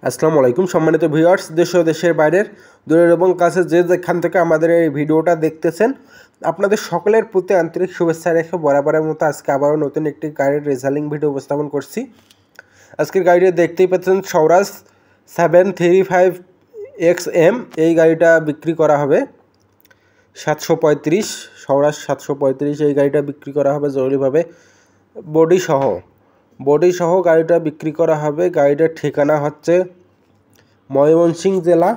আসসালামু আলাইকুম সম্মানিত ভিউয়ার্স, দেশ ও দেশের বাইরের দূরের এবং কাছে যে যেখান থেকে আমাদের এই ভিডিওটা দেখতেছেন, আপনাদের সকলের প্রতি আন্তরিক শুভেচ্ছা রেখে বরাবরের মতো আজকে আবারও নতুন একটি গাড়ির রেজাল্টিং ভিডিও উপস্থাপন করছি। আজকের গাড়িটা দেখতেই পাচ্ছেন স্বরাজ 735XM। এই গাড়িটা বিক্রি করা হবে 735, স্বরাজ 735। এই গাড়িটা বিক্রি করা হবে জরুরিভাবে বডি সহ গাড়িটা বিক্রি করা হবে। গাড়িটার ঠিকানা হচ্ছে ময়মনসিংহ জেলা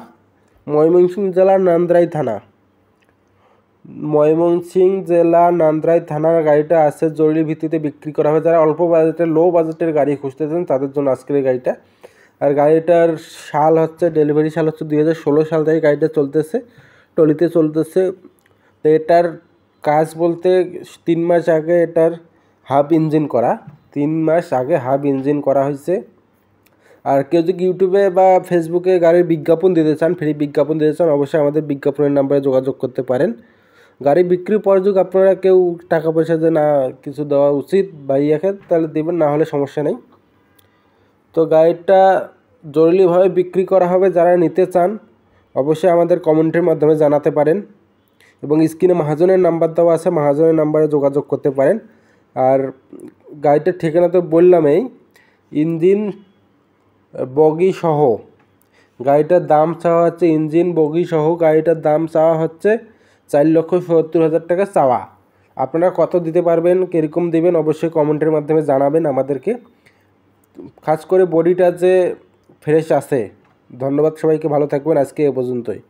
নান্দ্রাই থানার গাড়িটা আছে। জরুরি ভিত্তিতে বিক্রি করা হবে। যারা অল্প বাজেটের লো বাজেটের গাড়ি খুঁজতেছেন তাদের জন্য আজকের এই গাড়িটা। আর গাড়িটার সাল হচ্ছে, ডেলিভারি সাল হচ্ছে 2016 সাল থেকে গাড়িটা চলতেছে, টলিতে চলতেছে। তো এটার কাজ বলতে 3 মাস আগে এটার হাফ ইঞ্জিন করা, 3 মাস আগে হাফ ইঞ্জিন করা হয়েছে। আর কেউ যদি ইউটিউবে বা ফেসবুকে গাড়ির বিজ্ঞাপন দিতে চান, ফ্রি বিজ্ঞাপন দিতে চান, অবশ্যই আমাদের বিজ্ঞাপনের নাম্বারে যোগাযোগ করতে পারেন। গাড়ি বিক্রির পর যদি আপনারা কেউ টাকা পয়সা যে না কিছু দেওয়া উচিত বা ইয়াকে, তাহলে দেবেন, না হলে সমস্যা নেই। তো গাড়িটা জরুরিভাবে বিক্রি করা হবে। যারা নিতে চান অবশ্যই আমাদের কমেন্টের মাধ্যমে জানাতে পারেন এবং স্ক্রিনে মহাজনের নাম্বার দেওয়া আছে, মহাজনের নাম্বারে যোগাযোগ করতে পারেন। আর গাড়িটার ঠিকানা তো বললামই, ইঞ্জিন বগি সহ গাড়িটার দাম চাওয়া হচ্ছে, ইঞ্জিন বগি সহ গাড়িটার দাম চাওয়া হচ্ছে 4,70,000 টাকা চাওয়া। আপনারা কত দিতে পারবেন, কীরকম দেবেন, অবশ্যই কমেন্টের মাধ্যমে জানাবেন আমাদেরকে। খাস করে বডিটা যে ফ্রেশ আছে। ধন্যবাদ সবাইকে, ভালো থাকবেন। আজকে এ পর্যন্তই।